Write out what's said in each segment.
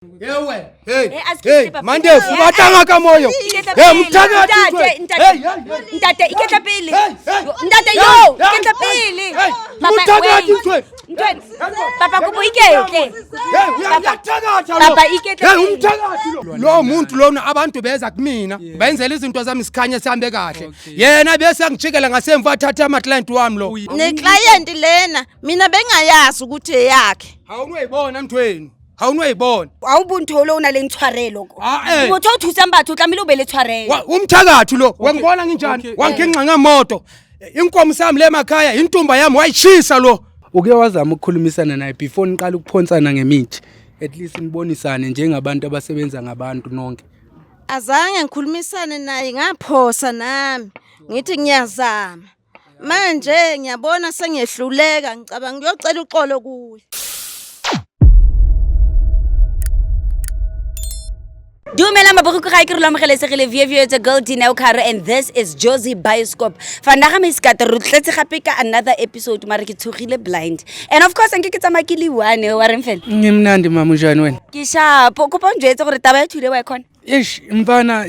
Yewe, hey, mande ubatanga ka moyo. Hey, mthakathi. Ntate, iketla pele. Ntate yo, iketla pele. Mthakathi. Papa kubo iketle. Papa iketla. Hey, umthakathi lo muntu lona abantu beza kumina benzela izinto zami sikhanye sihambe kahle. Yena bese angijikela ngasemva athatha ama client wami lo. Ne client lena mina bengayazi ukuthi eyakhe. Awunuyibona mthweni. Awunuyibona. Awubuntolo una le ntshwarelo ko. Motho o thusa mbatho tlamile ube le tshwarelo. Umthakathi lo wangibona nginjani? Wanginqa ngemoto. Inkomo sami le emakhaya intumba yami wayishisa lo. Uke wazama ukukhulumisana naye before niqala ukuphonsana ngemithi. At least nibonisane njengabantu abasebenza ngabantu nonke. Azange ngikhulumisane naye ngaphosa nami. Ngithi ngiyazama. Manje ngiyabona sengehluleka ngicabanga ngiyocela uxolo kuye. Dumela mabuku ga ke re lamogelesegile view it's a girl Dineo Caro and this is Josie Bioscope. Fanaga me skate re tletse gape ka another episode mara ke tshogile blind. And of course nke ke tsamakile one wa reng fela. Ngimnandi mama njani wena? Ke shapo kopa njwetse gore taba ya thule wa khona. Eish mfana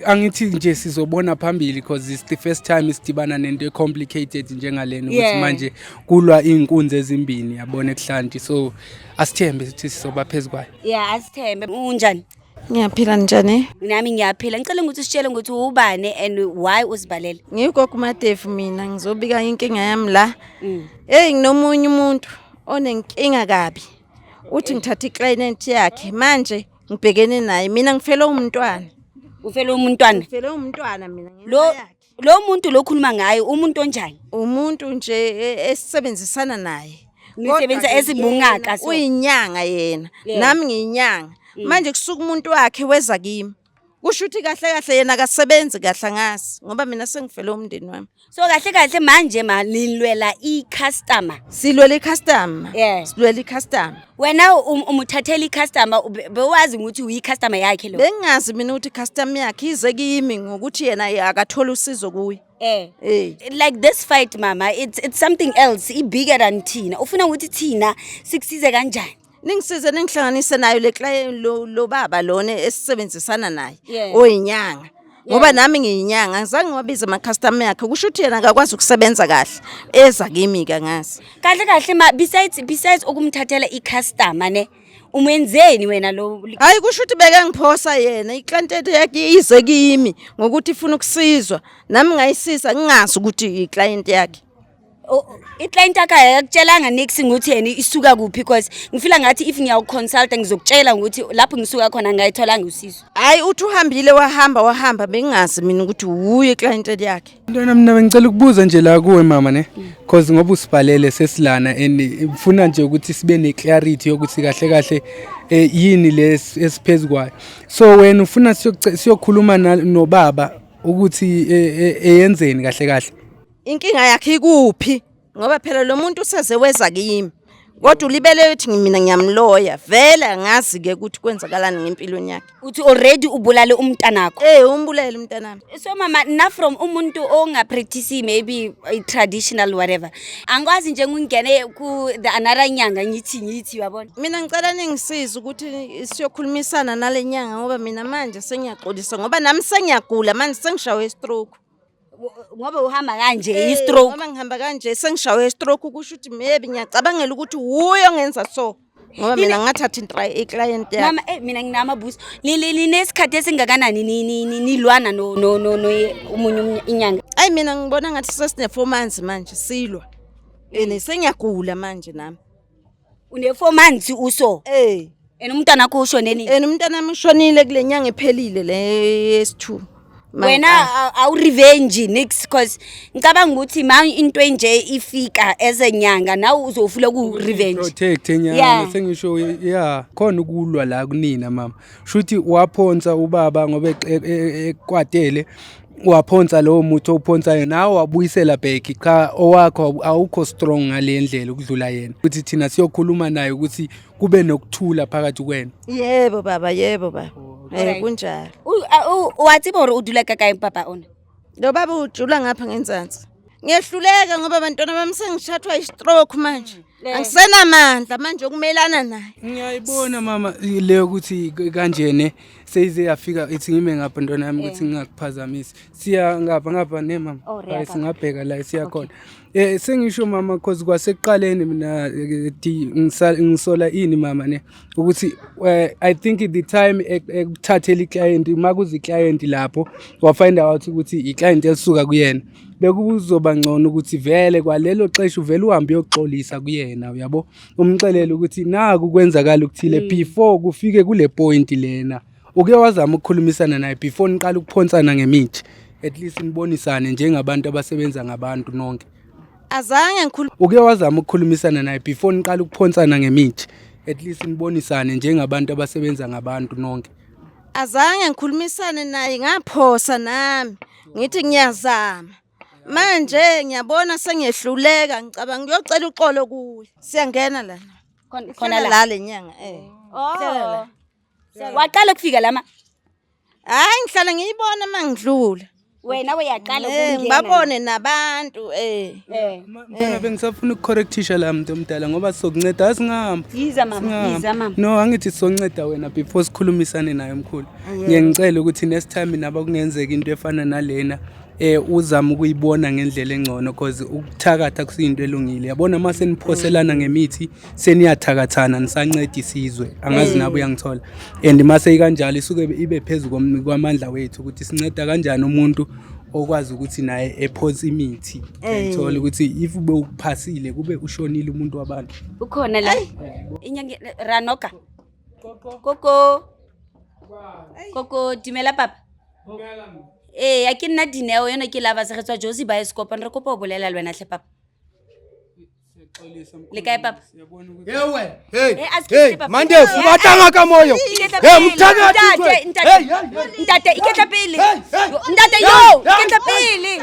angithi nje sizobona phambili because it's the first time isidibana nento complicated njengalena ukuthi manje kulwa inkunzi ezimbini yabona ekuhlanti so asithembe ukuthi sizoba phezukwayo. Yeah asithembe unjani? Ngiyaphila njani? Nami ngiyaphila. Ngicela ukuthi usitshele ukuthi ubane and why uzibalele. Ngikho kuMadevu mina ngizobika inkinga yami la. Hey nginomunye umuntu onenkinga kabi. Uthi ngithatha iclient yakhe manje ngibhekene naye mina ngifele umntwana. Ufele umntwana? Ngifele umntwana mina lo muntu lokhuluma ngaye umuntu onjani? Umuntu nje esisebenzisana naye. Nisebenza esibungaka so. Uyinyanga yena. Nami ngiyinyanga. Manje kusuka umuntu wakhe weza kimi. Kusho ukuthi kahle kahle yena akasebenzi kahle ngasi ngoba mina sengifele umndeni wami. So kahle kahle manje nilwela icustomer. Silwela icustomer. Yeah. Silwela icustomer. Wena umuthathela icustomer bewazi ukuthi uyicustomer yakhe lo. Bengazi mina ukuthi icustomer yakhe ize kimi ngokuthi yena akathola usizo kuye. Like this fight mama it's something else bigger than Tina. Ufuna ukuthi Tina sikusize kanjani? Ningisize ningihlanganise nayo le client lo baba lona esisebenzisana naye oyinyanga ngoba nami ngiyinyanga ngizange wabiza ama customer yakhe kusho ukuthi yena akakwazi ukusebenza kahle eza kimi ka ngasi kahle kahle besides ukumthathela icustomer ne umenzeni wena lo hayi kusho ukuthi beke ngiphosa yena iclient yakhe ize kimi ngokuthi ifuna ukusizwa nami ngayisisa ngingazi ukuthi iclient yakhe iclient yakhe ayakutshelanga nix ukuthi yena isuka kuphi because ngifila ngathi if ngiyawuconsult ngizokutshela ukuthi lapho ngisuka khona ngayithola ngosizo. Hayi uthi uhambile wahamba bengazi mina ukuthi uye iclient yakhe. Ntwana mina bengicela ukubuza nje la kuwe mama ne because ngoba usibhalele sesilana and ufuna nje ukuthi sibe ne clarity yokuthi kahle kahle yini lesiphezukwayo. So wena ufuna siyokhuluma nobaba ukuthi eyenzeni kahle kahle. Inkinga yakhe ikuphi ngoba phela lo muntu useze weza kimi kodwa ulibele uthi mina ngiyamloya vele ngazi ke ukuthi kwenzakalani ngempilweni yakhe uthi already ubulale umntanakho umbulele umntanami so mama na from umuntu ongapractice maybe traditional whatever angikwazi nje ngingene ku the another nyanga ngithi yabona mina ngicela ningisize ukuthi siyokhulumisana nale nyanga ngoba mina manje sengiyaxolisa ngoba nami sengiyagula manje sengishawe stroke ngoba uhamba kanje i-stroke ngoba ngihamba kanje sengishawe i-stroke kusho ukuthi maybe ngiyacabangela ukuthi uyo ngenza so ngoba mina ngathatha i-client yakhe mama mina nginamabuso linesikhathi esingakanani nilwana no umunye inyanga ayi mina ngibona ngathi sesine 4 months manje silwa sengiyagula manje nami une 4 months uso umntana wakho ushone nini umntana wami ushonile kule nyanga ephelile le S2 wena awu revenge nix because ngicabanga ukuthi manje into enje ifika ezenyanga nawe uzofuna ku revenge protect enyanga sengisho khona ukulwa la kunina mama shuthi waphonsa ubaba ngoba ekwatele waphonsa lo muntu ophonsayo nawe wabuyisela back cha owakho awukho strong ngalendlela ukudlula yena ukuthi thina siyokhuluma naye ukuthi kube nokuthula phakathi kwenu. Yebo baba kunjalo wathi bore udula kakayi papa ona lo baba ujula ngapha ngenzansi ngiyahluleka ngoba abantwana bami sengishathwa i-stroke manje Angisenamandla manje ukumelana naye. Ngiyayibona mama leyo ukuthi kanjene seyize yafika ithi ngime ngapha ntwana yami ukuthi ngingakuphazamisi. Siya ngapha ne mama. Hayi singabheka la siya khona. Sengisho mama cause kwasekuqaleni mina ngisola ini mama ne ukuthi I think the time ekuthathela iclient makuzi iclient lapho wa find out ukuthi iclient elisuka kuyena bekuzoba ngcono ukuthi vele kwalelo xesha uvela uhambe uyoxolisa kuyena uyabo umxelele ukuthi naku kwenzakala ukuthile before kufike kule point lena uke wazama ukukhulumisana naye before niqala ukuphonsana ngemithi at least nibonisane njengabantu abasebenza ngabantu nonke. Azange ngikhuluma. Uke wazama ukukhulumisana naye before niqala ukuphonsana ngemithi at least nibonisane njengabantu abasebenza ngabantu nonke. Azange ngikhulumisane naye ngaphosa nami ngithi ngiyazama. Manje ngiyabona sengiyehluleka ngicabanga ngiyocela uxolo kuye. Siyangena la. Khona la lenyanga Waqala ukufika lama. Hayi ngihlala ngiyibona mangidlula. Wena uyaqala ukungena. Ngibabone nabantu Mina bengisafuna ukucorrectisha la muntu omdala ngoba sizokunceda asingahamba. Yiza mama. No angithi sizonceda wena before sikhulumisane naye mkhulu. Ngiyangicela ukuthi next time naba kungenzeka into efana nalena uzama ukuyibona ngendlela engcono because ukuthakatha kusiyinto elungile. Yabona mase niphoselana ngemithi seniyathakathana nisanceda isizwe. Angazi nabo uyangithola. And mase ikanjalo isuke ibe phezulu kwamandla wethu ukuthi sinceda kanjani umuntu okwazi ukuthi naye ephosa imithi. Ngithola ukuthi if ube ukuphasile kube ushonile umuntu wabantu. Ukhona la. Inyange Ranoka. Koko Dimela papa. A ke nna Dineo yona ke lava se getswa Josie Bioscope re kopa o bolela le wena hle papa. Le kae papa? Yewe, hey, mande fubatanga ka moyo. Mthakathi. Ntate iketla pele. Ntate yo, iketla pele.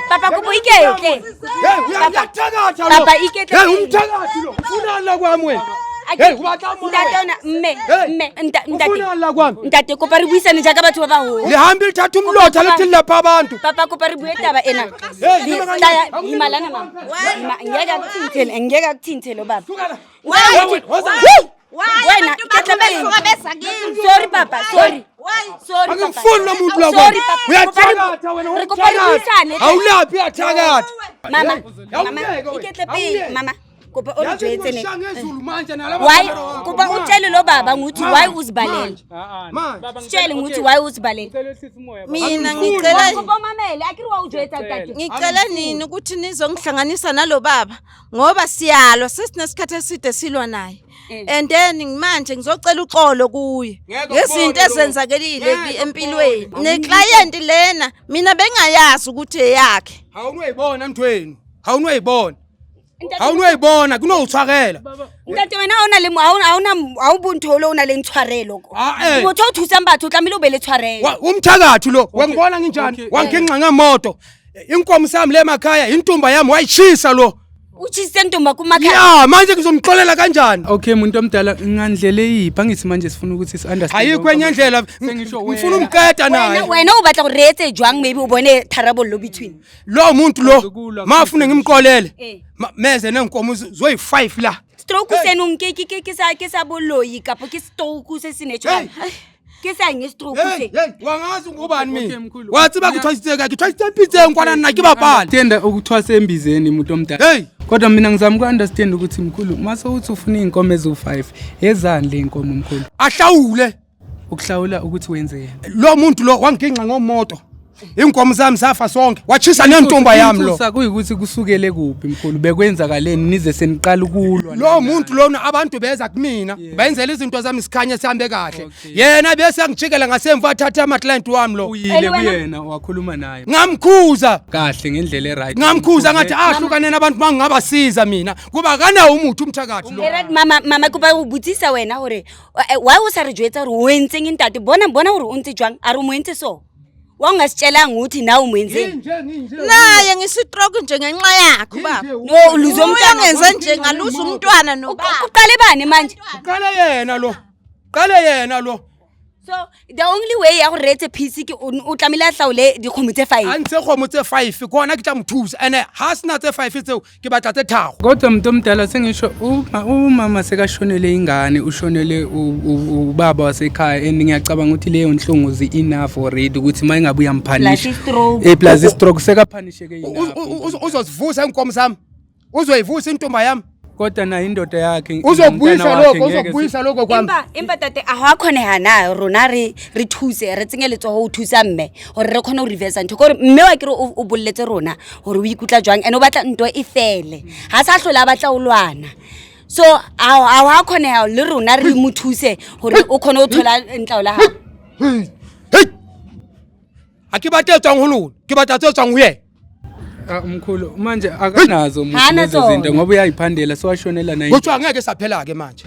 Papa kubo ikeke. Papa iketla. Umthakathi lo. Ufuna la kwami wena. Hey, Ntatona ntate kopa re buisane jaaka batho ba baholo. Le hambi lithatha umlotha lithi lapha abantu. Papa kopa re bue taba ena. Imalana mama. Ngeke akuthintele baba. Wena iketla pele. Sorry papa, sorry. Sorry papa. Angifuni lo muntu lo kwami. Uyathakatha wena umthakathi. Awulaphi uyathakatha. Mama iketla pele mama. Kuba olujwetse ne. Why? Kuba utshele lo baba nguthi why uzibalela. Sitshele nguthi why uzibalela. Mina ngicela kuba mamele akiri wa ujwetsa tati. Ngicela nini ukuthi nizongihlanganisa nalo baba ngoba siyalwa sesinesikhathe eside silwa naye. And then manje ngizocela uxolo kuye. Ngezinto ezenzakelile empilweni. Ne client lena mina bengayazi ukuthi eyakhe. Awunuyibona mthweni. Awunuyibona. Awunuyibona kunothwakela. Ntate wena awubuntholo una le ntshwarelo ko. Motho o thusa mbatho tlamile o be le tshwarelo. Umthakathi lo wangibona nginjani? Wanginqa ngemoto. Inkomo sami le emakhaya intumba yami wayishisa lo. Uchise ntomba kumakhaya. Ya manje ngizomxolela kanjani? Okay muntu omdala ngandlela eyiphi angithi manje sifuna ukuthi si understand. Ayikho enye indlela ngifuna umqeda naye. Wena ubatla go reetse jwang maybe ubone terrible lo between. Lo muntu lo mafune ngimqolele. Meze nenkomo zoyi5 la. Stroke senu ke sa boloyi kapo ke stroke se sinetshwana. Ke sa nge stroke se. Wangazi ngubani mina? Wathi bakuthwasiteka ngithwasithe pizza nkwana nna ke bapala. Tenda ukuthwasa embizeni umuntu omdala. Hey. Kodwa mina ngizama uku-understand ukuthi mkhulu mase uthi ufuna iy'nkomo eziwu5 ezani le y'nkomo mkhulu? Ahlawule. Ukuhlawula ukuthi wenzeni? Lo muntu lo wanginqa ngomoto. Inkomo zami zafa sonke. Wachisa nentumba yami lo. Kuyikuthi kusukele kuphi mkhulu bekwenzakaleni nize seniqala ukulwa. Lo muntu lona abantu beza kumina benzela izinto zami sikhanye sihambe kahle. Yena bese ngijikela ngasemva athatha ama client wami lo. Uyile kuyena wakhuluma naye. Ngamkhuza Kahle ngendlela eright. Ngamkhuza ngathi ahlukane nabantu mangingabasiza mina. Kuba kana umuthi umthakathi lo. Mama kuba ubutsisa wena hore why o sa re jwetsa hore o entseng ntate bona hore o ntse jwang a re mo entse so. Wangasitshela ukuthi na umwenzeni naye ngistroke nje ngenxa yakho baba no uluzo umntwana ngenza nje ngaluza umntwana no baba uqale bani manje Qale yena lo So the only way ya go rete PC ke o tlamile a hlaole dikgomo tse 5. a ntshe kgomo tse 5 kona ke tla mothusa ene ha sina tse 5 tseo ke batla tse tharo kodwa umuntu omdala sengisho umama sekashonele ingane ushonele ubaba wasekhaya and ngiyacabanga ukuthi leyo nhlungu enough already ukuthi mayingabe uyamphanisha plus stroke sekaphanisheke enough uzosivusa inkomo sami uzoyivusa intomba yami kodwa na indoda yakhe uzokubuyisa lokho kwami impa tate a ha khone na rona re thuse re tsengeletso ho thusa mme hore re khone ho reverse ntho gore mme wa kire o bolletse rona hore o ikutla jwang ene o batla ntwa e fele ha sa hlola batla o lwana so a ha khone le rona re mo thuse hore o khone ho thola ntlaola ha ha ke batla tswang ho lona ke batla tswang ho yena umkhulu manje akanazo lezo zinto ngoba uyayiphandela siwashonela nayo kuthiwa ngeke saphela ke manje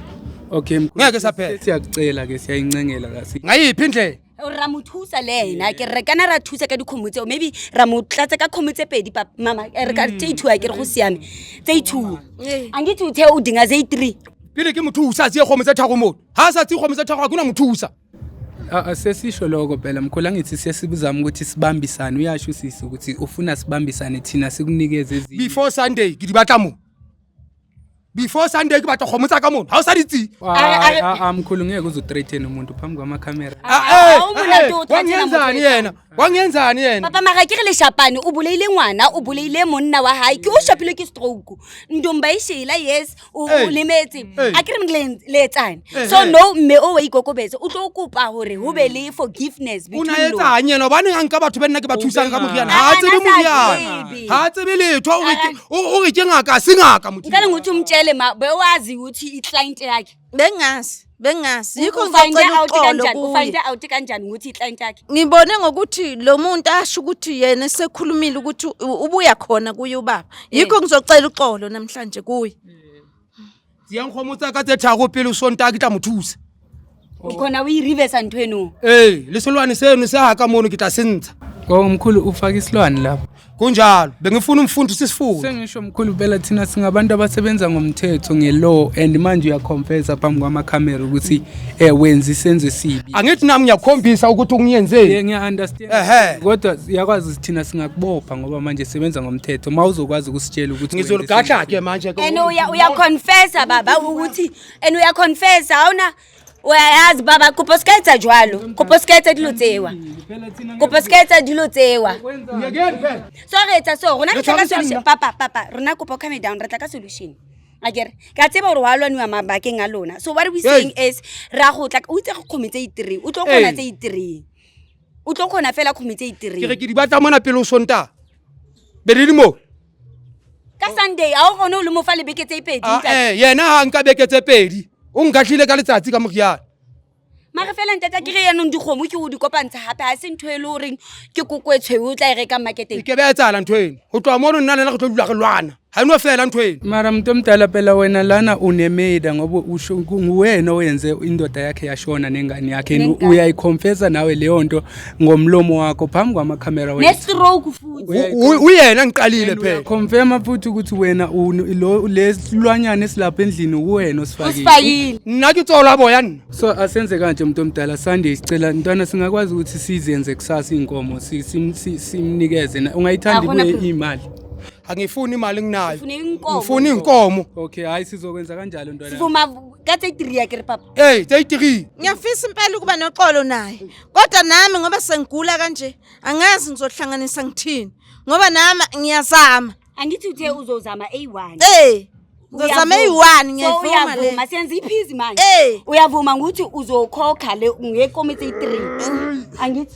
okay mkhulu ngeke saphela siyakucela ke siyayincengela kasi ngayiphi indlela ra mo thusa lena ke re kana ra thusa ka dikgomo tseo maybe ra mo tlatsa ka kgomo tse pedi papa mama re ka tse 2 a ke re go siame tse 2 angithi uthe o dinga tse 3 pele ke mothusa a tse kgomo tse tharo mo ha sa tse kgomo tse tharo akuna mothusa sesisho lokho phela mkhulu angithi siyasibuzama ukuthi sibambisane uyasho sisi ukuthi ufuna sibambisane thina sikunikeze ezinye before Sunday ke di batla mo before Sunday ke batla kgomo tsa ka mona ha o sa ditsi mkhulu ngeke uzothreaten umuntu phambi kwama camera wangenzani yena papa maga ke re le shapane o boleile ngwana o boleile monna wa hae ke o shapile ke stroke ndomba ishela yes o lemetse a ke re le etsane so no mme o wa ikokobetse o tlo kopa hore ho be le forgiveness between una etsang yena ba neng nka batho ba nna ke ba thusang ka moriana ha tsebe moriana ha tsebe letho o re ke ngaka singaka motho ngale nguthi umtshele ma bewazi ukuthi iclient yakhe bengazi yikho ngicela uxolo ufind out kanjani ukuthi iclient yakhe ngibone ngokuthi lo muntu asho ukuthi yena sekhulumile ukuthi ubuya khona kuye ubaba yikho ngizocela uxolo namhlanje kuye Ziyankgomo tsa ka tse tharo pele Sontaga ke tla mothusa khona o reverse nthweno lesolwane seno se ha ka mono ke tla sentsha mkhulu ufaka isilwane lapho kunjalo bengifuna umfundi sisifuna sengisho mkhulu phela thina singabantu abasebenza ngomthetho ngelaw and manje uyaconfessa phambi kwama camera ukuthi wenza isenzo sibi angithi nami ngiyakhombisa ukuthi ungiyenzeni ngiya understand kodwa yakwazi thina singakubopha ngoba manje sebenza ngomthetho mawuzokwazi ukusitshela ukuthi ngizoligadla ke manje and uyaconfessa baba ukuthi and uyaconfessa awuna uyayazi baba kuposketsa jwalo kuposketsa dilotsewa so retsa so rona ke tla solution papa rona kopo calm down re tla ka solution akere ka tseba hore wa lwanwa mabakeng a lona so what we saying is ra go tla o itse go khometse 3 o tlo khona tse 3 o tlo khona fela khometse 3 ke re ke di batla mona pele o Sontaga be di mo ka Sunday a o gone o le mo fa le beke tse 2 yena ha nka beke tse 2 o ngahlile ka letsatsi ka moriana mara fela ntata ke re yanong dikgomo ke go di kopantsha hape ha se ntho e le horeng ke kokwetshwe o tla e reka marketeng ke be a tsala ntho eno go tloa mo nna lena go tlo dula re lwana ha ino fela ntho eno mara muntu omdala phela wena lana unemeda ngoba usho nguwena oyenze indoda yakhe yashona nengane yakhe uyayiconfessa nawe leyo nto ngomlomo wakho phambi kwama camera wena nestroke futhi uyena ngiqalile phela confirm futhi ukuthi wena lo lesilwanyana esilapha endlini uwena osifakile nna ke tsola boya nna so asenze kanje umuntu omdala Sunday sicela ntwana singakwazi ukuthi sizenze kusasa inkomo simnikeze ungayithandi kuye imali angifuni imali nginayo ngifuna inkomo okay hayi sizokwenza kanjalo ntwana sivuma ka tse 3 yakhe papa tse 3 ngiyafisa impela ukuba noxolo naye kodwa nami ngoba sengigula kanje angazi ngizohlanganisa ngithini ngoba nami ngiyazama angithi uthe uzozama A1 ngizama A1 ngiyavuma le masenza iphizi manje uyavuma ukuthi uzokhokha le ngekomiti 3 angithi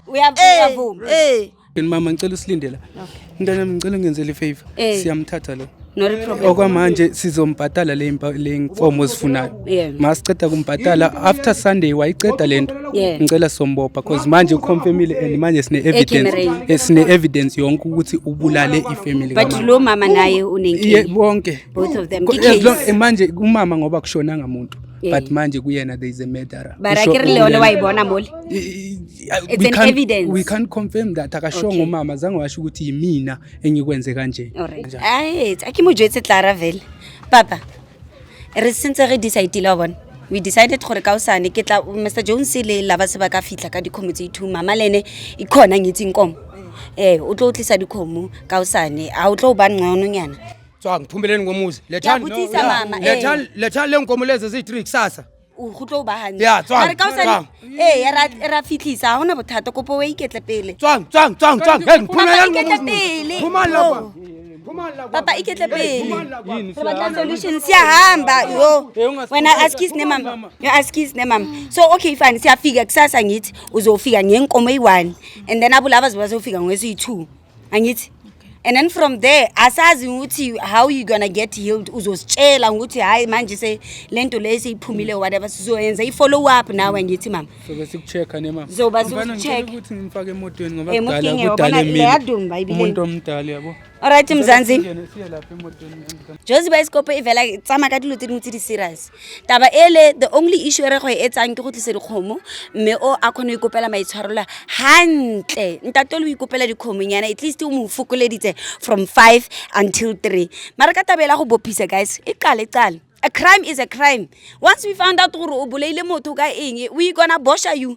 uyavuma mama ngicela usilindela ntana ngicela ngenzele favor siyamthatha lo no problem okwamanje sizombhatala le inkomo sifunayo masiceda kumbhatala after Sunday wayiceda lento ngicela sombopha because manje uconfirmile and manje sine evidence yonke ukuthi ubulale ifamily but lo mama naye unenkingi bonke both of them manje umama ngoba kushona ngamuntu but manje kuyena there is a murderer barakere leona wayibona moli it's an evidence we can't confirm that akashonga umama zange washo ukuthi yimina engikwenze kanje akimujwetse Clara vele papa re sentse re decide la bona we decided gore ka osane ke tla Mr Jones le lava se ba ka fitla ka dikhomo tse 2 mama lene ikhona ngithi inkomo o tlo tlisa dikhomo ka osane a o tlo ba ngcono nyana tswa ngiphumeleni ngomuzi Ngiyabutisa mama, lethani lenkomo lezi zi3 kusasa go tlo ba hantle Ya, tswang, Mara ka osane ra fitlhisa ha hona bothata kopo we iketle pele tswang hey ngiphumeleni ngomuzi Papa iketle pele re batla solution siyahamba yo wena ask his name mama you ask his name so okay fine siyafika kusasa ngithi uzofika ngenkomo eyi1 and then abulava zibazofika ngwesi2 angithi and then from there asazi ukuthi how you gonna get healed uzositshela ukuthi hayi manje se lento lesiyiphumile whatever sizoyenza I follow up nawe ngithi mama so bese kuchecka ne mama zoba zokucheck ukuthi ngimfake emotweni ngoba kudala mina umuntu omdala yabo alright mzanzi siya lapha emotweni Josie Bioscope e vela tsama ka dilo tse dingwe tse di serious taba ele the only issue re go e etsang ke go tlisa dikgomo mme o a khone ikopela maitshwarola hantle ntatolo ikopela dikgomo nyana at least o mo fokoleditse from 5 until 3 mara ka tabela go bophisa guys e qale a crime is a crime once we found out gore o boleile motho ka eng we gonna bosha you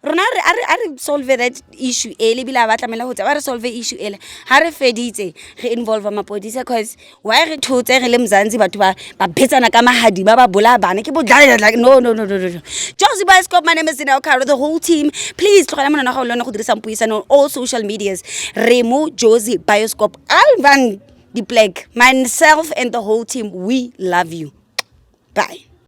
rona re solve that issue ele bila ba tlamela go tsa re solve issue ele ha re feditse re involve mapodisa cause why re thotse re le Mzansi batho ba phetsana ka mahadi ba bola bana ke bodlala like no Josie Bioscope my name is Neo Caro the whole team please tlogela mona ga lona go dirisa mpuisano on all social medias Remo Josie Bioscope Alvan the Black myself and the whole team we love you bye